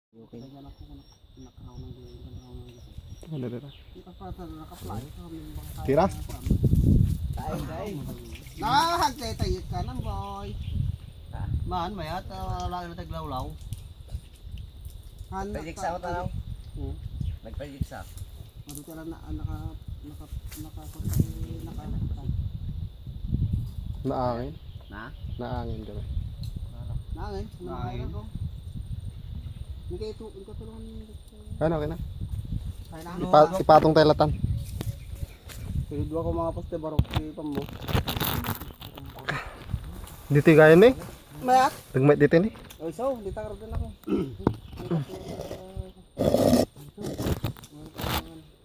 Okay. Ano na? Tira. Tira? Nakahagtay ka ng boy. Man, mayat, lagi na taglawlaw. Nagpajiksa ko tanaw. Nagpajiksa. Ano ka lang naka Naangin? Na? Naangin kami. Nangin, nangin ko. Hindi ito, ito tulungan Ano, okay na? kaya na. Ipatong telatan. Pilidwa ko mga poste barok si Pambo. Dito gaya ni? Mayat. Nagmait dito ni? Oy, so, di takar din ako.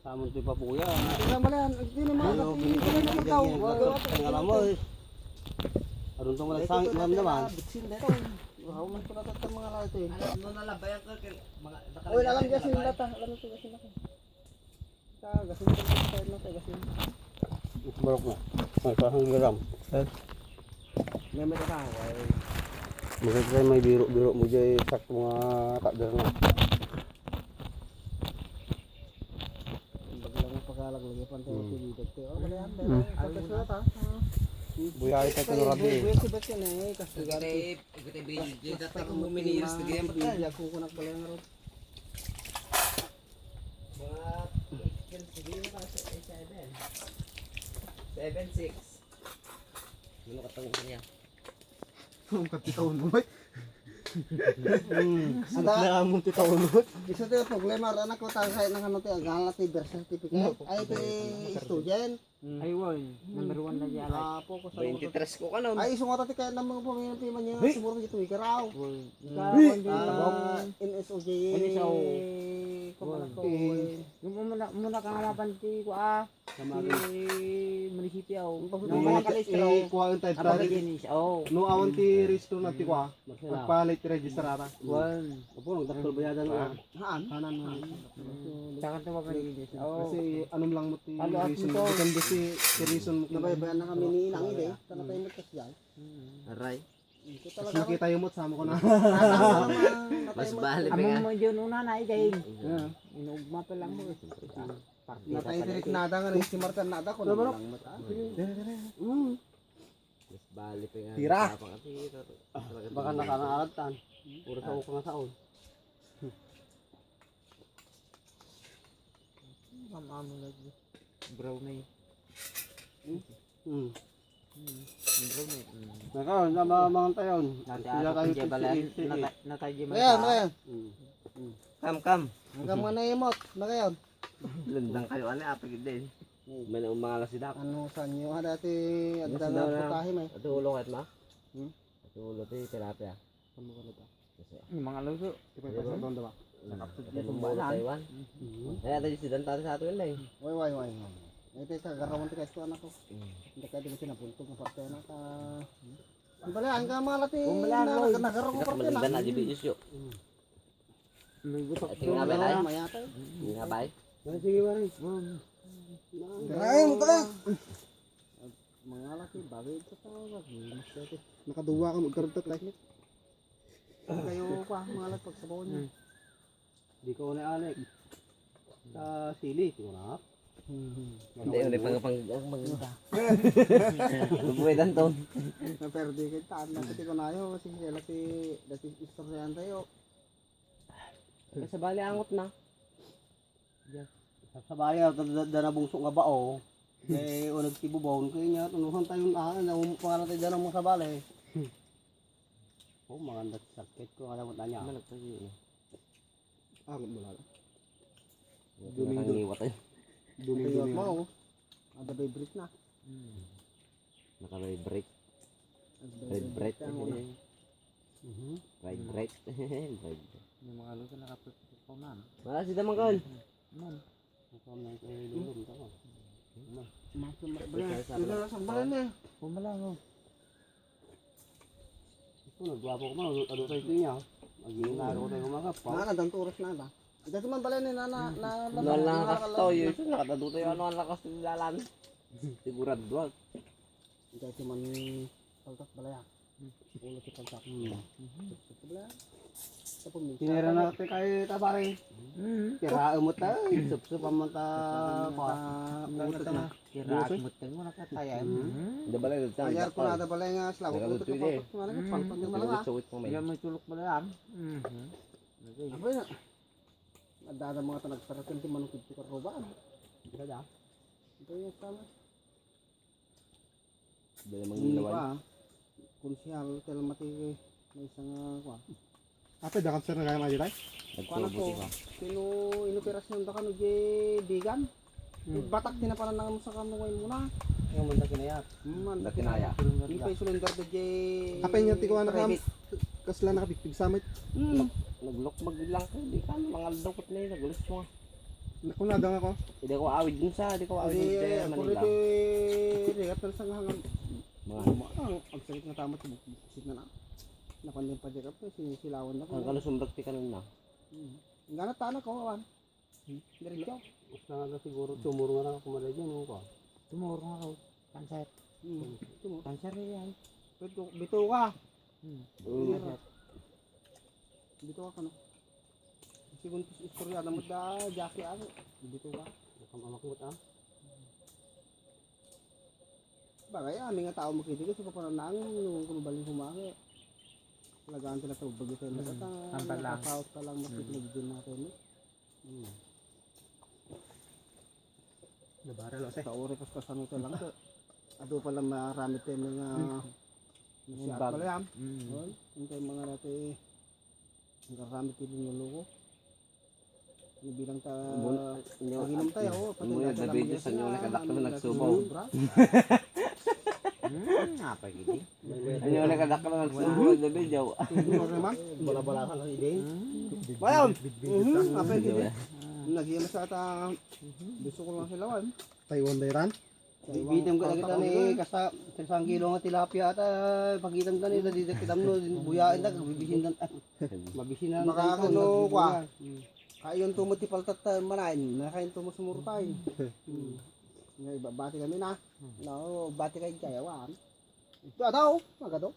Samon ti papuya. Tingnan mo lang, hindi naman Alam mo. Arun tong wala sang naman. Bitsin dito. Wow, man ko natatang mga lalito eh. Ano na labayan ka mga Oy, alam niya sila ta, alam niya sila ko. Gasin ko tayo na tayo gasin. barok na. Ay parang garam. May may ka. Magkakay may biro-biro mo jay sak mga takder na. Baglang pagalag lagi pan tayo dito. Oh, wala yan. Ano na ta? Buhay ta tinurabi. Buya si Betty na eh kasi Ikutay video data ko muminiris na ganyan ba? Ya ko kunak pala nga ro. Mga 7-6. Ano katawag niya? Ang katitaon mo. Anda mo titaon mo. Isa tayo problema anak ko tayo sa nang ano tayo galat ni birth certificate. Ay ti student. Ay, woy. Number 1 lagi alay. Po ko sa 23 ko ka na. ay sungot ati kaya nang mga pamilya man niya sumuro dito ikaraw. Woy. NSOJ. NSO. Kumanak ko. Yung muna kang mapanti ko Si munisipyo. Nung nakalistro. Kuha ang type Apa jenis? Oh. No awan ti resto na ti kuha. Magpalit ti register ara. One. Opo, nagdaktor bayadan na. Haan. Kanan na. Saka ito mapaligid. Oh. Kasi anong lang mo ti Follow up reason. mo to. Depende si reason mo. Nabaybayan na kami ni Inang ide. Tana tayo magkas diyan. Aray. Ito Mas talaga. nakita yung mo, sama ko na. Mas bali. Amo mo yun una na ikay. Inugma pa lang mo. Natay direk nada nga rin si Martin nada ko na lang mata. Mas bali pa nga. Tira. Baka nakanaalatan. Puro sa uko nga taon. Amo lagi. Brown na yun. Brown na yun. Nakaw, mga tayon. Siya kayo jabalan. Natay jabalan. Ayan, ayan. Kam. Hanggang mga naimot. Na kayo. Lundang kayo, ano, apagid din. May na umangalas si Dak. Ano sa inyo? Dati Yes, adda daw na na. putahe may. Ito ulo kahit ma? Ito ulo ito yung tilapia. Ano ka nito? Yung mga luso. Doon diba? Ito lumbo na Taiwan. Kaya tayo si Dantari sa ato yun na eh. Way. Ito sa garawon ti kasto anak ko. Hindi ka din sinapuntog ng parte na ka. Ang bala ang mga lati. Nagaro ko parte Maganda na, na. jibiyos yun. Lugutok. Ito nga ba tayo? Mayata. Hindi nga ba eh? Sige ba rin? Ay, mo tayo. Mga lati bagay ito sa nakaduwa ka magkaroon tayo. Kayo pa mga lati pag sabaw niyo. Di ko na alik. Sa sili, ito na. Hindi, ulit pang maganda. Lubuhay danton. Na perde kay taan na pati ko na yo kasi sila si dati istoryan tayo. Sa bali angot na. Sa bali dana bungsok nga bao. Eh unag tibubon kay nya tunuhan tayo na pangalan tayo dana mo sa bali. Oh mga sakit ko alam mo tanya. Manag tayo. Angot mo na. Dumiwat eh. Dumiwat mo. Ada bay break na. Naka-red break. Red break. Red break. Yung mga luso nakapagpapag ko man. Wala si Damangkol. Man. Ito sa balan na. Pumalango. Ito nagwapo ko man. Ano tayo niya? Mag-iinaro ko tayo kumagap. Mana dang turos na ba? Dati man balan na Nalakas to. Yun nakatado tayo. Ano ang lakas nilalan? Sigurado doon. Dati man paltak balaya. Ulo si paltak. Balaya. Tinira na natin kay tabari. Kiraan mo tayo. Sup-supan mo tayo. Utot na. Kiraak mo tayo mo nakataya. Dabala na tayo. Ayar ko na dabala nga slaw. Utot ko pa. Palpag ng malaka. Suwit mo may. Yan may tulok mo na yan. Apa na? Ada mga tanag saratin ti manukid ti karobaan. Gada. Ito yung tama. Dala mang Hindi ilawan. pa. Konsyal telemati may isang kwa. Ate, dakan sir na kaya mga jitay? Paano Nagtubo ko? siya. Sino inoperasyon da kanu je bigan? Batak tinapanan nang sa kanu ngayon muna. Yung manda kinayat. Wala kinaya. Hindi pa isulinder da je. Apa yung tiko na kam? Kasla nakapigpig samit. Naglok maglang ko. Di ka mga dukot na yun. Nagulis mo. Nakunadang ako. Hindi ko awid dun sa. Hindi ko awid dun Ay, sa ako Manila. rin regat na sa hangan. Mga Ang sakit na tama busit na na. Napandin pa dyan ka sinisilawan na ko. ang kalusumbrag ti kanon na. Ang ganat tana ko awan. Diretso. Basta nga siguro tumuro nga na kumalay dyan. Ano ka? Tumuro ako. Kanser. Tumo. Kanser yan. Bito ka. Mm. Bito ka kano. Sigun istorya na mo da jaki ako. Bito ka. Nakamakmut ah. Bagay aming nga tao makita ko sa papananang nung kumabaling humaki. Talagaan sila sa bagay sa lahat. Tampan lang. Nakakaos ka lang makikinig din natin. Nabara lo Sa ori kas kasano ito lang. Ado pala marami tayo mga nasiyat Bag. pala yan. Yung tayo mga natin ang karami tayo yung loko. Bilang ta paginom tayo. Mo yung nabidyo sa inyo nakadak na nagsubaw. Apa gini? Ano yung nakadak na nagsubaw. Nabidyo. Bala-bala ka lang ideng. Bayan! Apa yung nagiyama sa ata gusto ko lang silawan. Taiwan Dairan. Ibitam ka na kita ni kasa isang kilo nga tilapia ata pagitam ka ni dadi kitam no buyain na bibisin dan mabisin na Makakano kwa. Kayon tumot ti paltat manain, nakain tumot sumurtay. Ngay bati kami na. No, bati kay kayawan. Ito ataw, magado.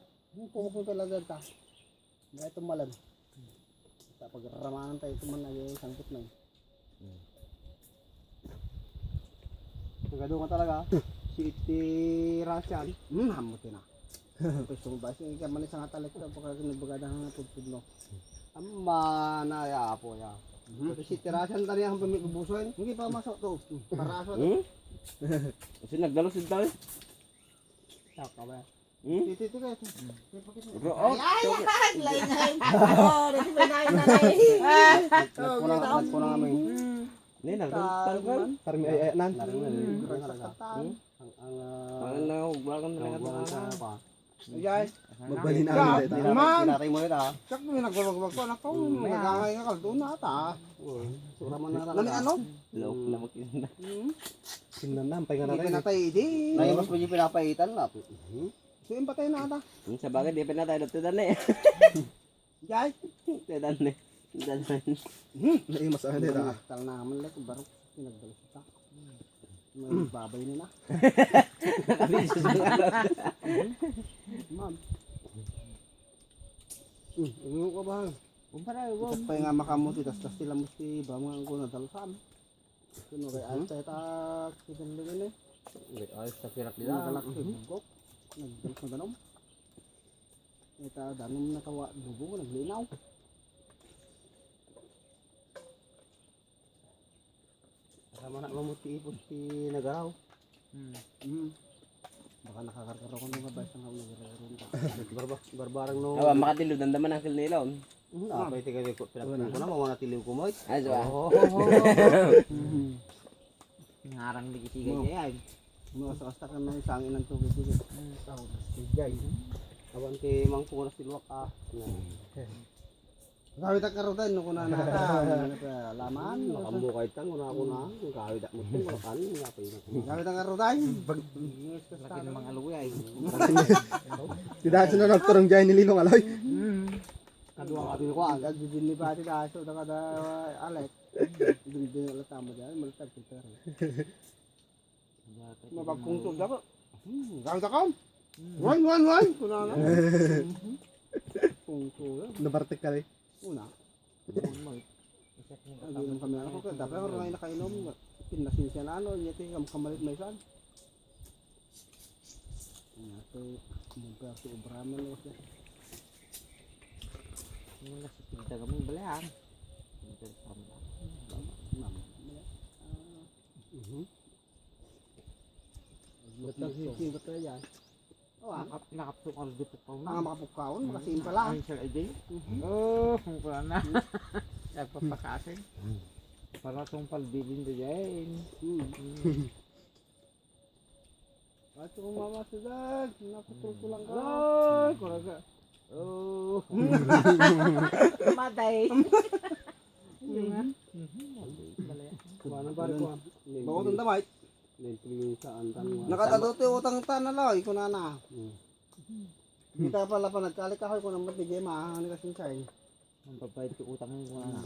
Pumukon talaga ta. May tumalan. Ta pagramahan tayo tuman na yung sangkot na. Magado ka talaga. Si Iti Rasyan. Hamutin na. Pwesto mo ba? Sige ka man isang atalik ka pagka nabagada nga pagpud no. amma na ya po ya. Pero si tirasan tani ang pamikubusoy. Hindi pa masok to. Para aso. Kasi nagdalusid tayo. Saka ba? Titi ka. Oo. Oh, dito may nain na nain. Nagpunang kami. Hindi, nagdalusid. Parang may ayanan. Ang nahugbagan na nagdalusid. Ajay. Magbalin ang dito. Man! Tinatay mo ito ah. Sak may nagwawag ko anak ko. Nagangay nga kaldo na ata. Sura man na Nani ano? Lok na makinda. Tingnan na, pahinga Hindi natin. pinatay di. Naimas mo yung pinapaitan na. So yung patay na ata. Sa bagay, di pa na tayo tudan eh. Ajay. Tudan eh. Tudan eh. Naimas ang dito. Tal na man lang baro pinagdalos ta. May babay na na. Nakabidyo sa nga. Ma'am. Ano ka ba? Kumpara, Tapos pa nga makamuti, tas sila musti ba mga ko na dalusan. Kuno kay ate ta kitanlingin eh. Ayos na pirak Nakalaki bugok. Nagdalos na ganom. Ita danom na kawa bubong naglinaw. Sama na mamuti ipos si nagaraw. Baka nakakarkar ako ng babay sa mga nagararon. Barbarang no. Awa, makatilo dandaman ang kilnilaw. Pwede kayo pinagpapin ko na mga natiliw ko mo. Ay, diba? Ngarang di kisiga yan. Masakasta ka ng isangin ng tubig dito. Sigay. Awan ti mangpungas tilwak ah. Kawit ang karutan, no kuna nata. Laman. Nakamu kahit kang una ako na. Kahit ako mo wala kan nga pa yun. Kawit ang karutan. Laki ng mga luya eh. Tidak sila nagturong dyan ni Lilong Aloy. Kadua kami ko agad din ni pati daso da kada Alec. Din alata mo diyan, malatag kita. Mabagkungtog ako. Kawit ako. Wan. Kuna na. Kungtog. Nabartik ka rin. Una. Aginom kami ako kaya dapat ako ngayon nakainom. Pinasin siya na ano, yete kamalit may san. Ito, mungkin si Ubraman loh siya. Ini nasi pinta kami belang. Pinta sama. Betul sih betul ya. Oh, Nakapsok ang dito pa mga makapukaon, makasin pala. Ay, sir, AJ. Oh, kung pala na. Nagpapakasin. Para itong palbilin do yan. At kung mama sudah, nakutultulang ka. Oh, kuraga. Oh. Matay. Kumanan pare ko. Bago tong damay. Lentring sa antan mo. Nakatadote utang tanalaw, iko na na. Kita pala pa nagkalik ako ko nang matigay maahani kasi say. Ang papayad ko utang mo na.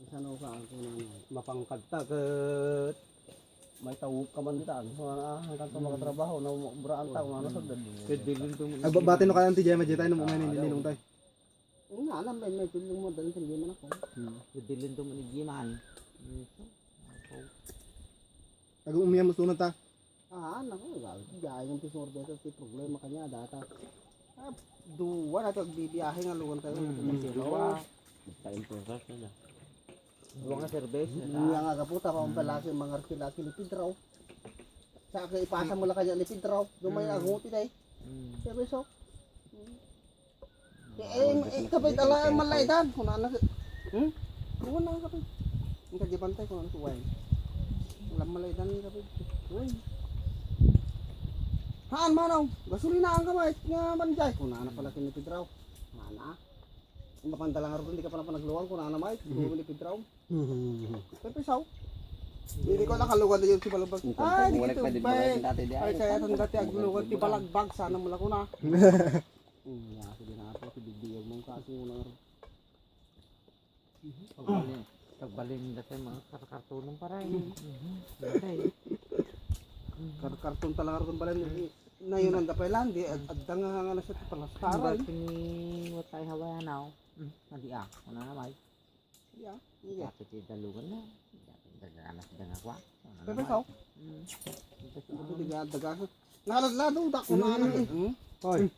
Isa no ka ako na. Mapangkadta ket may tawag ka man ditan. Hanggang sa makatrabaho na buraan taw na sa dad. Pwede to. Ay, bati no kayo ang tijay, madya tayo nung umayin ni Ninong tayo. Nga alam ba may tulong mo dan sige man ako. Pwede to man igiman. Pag umiyan mo sunod ta. Nako, gaya yung pisor dito si problema kanya data. Duwa na to bibiyahe nga luwan tayo. Dua. Dua nga service. Nga nga kaputa pa ang palaki mga laki lipid raw. Sa kay ipasa mo lang kanya lipid raw. Dumay aguti day. Sabi so. Kapit ala malaidan kun ana. Kuwan na kapit. Ang kagibantay kun ano suway. Alam malaidan ni kapit. Uy. Haan manaw, gasolina ang kamay nga manjay. Kun ana pala kinipid raw. Mana? Ang mapandala nga ron, hindi ka pala panagluwang kun ana may. Kinipid raw. Pepe saw. Hindi ko nakaluwag na yun si Balagbag. Ay, di kita bay. Ay, kaya itong dati agluwag ti Balagbag. Sana mula ko na. Sige na ako, si Bibiyag mong kasi muna ron. Pagbalin dati mga kartunong paray. Karton talaga ron pala. Na yun ang dapay lang. Di adang nga na siya palastaran. Pini watay hawaya now. Nadi wala na may. Yeah. Dapat dalungan na. Daganas dangakwa. Pepe saw. Ito diga. Naladlado, dako na anak eh. Hoy.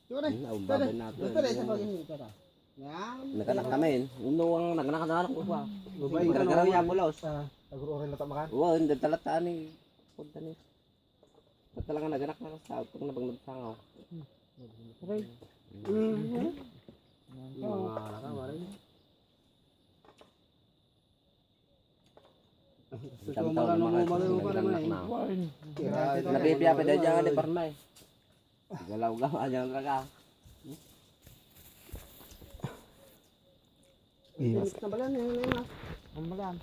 Yun eh. Naubaban natin. Ito rin sa pag-hingi ka ta. Yan. Nakanak namin. Uno ang nagnakanak ko pa. Babae ka Gargaraw na. ya bulos. Nagro-orin na tamakan. Oo, hindi talataan ni. Punta ni. Ba't talaga naganak na sa pag nabang nagsangaw. Aray. Mga alaka rin. Isang taon na naganak na. Nabibiya pa dahil dyan ni Parmay. Galaw-gawa dyan talaga. Pinis na ba yan? Yan na yun ah. Ang magan.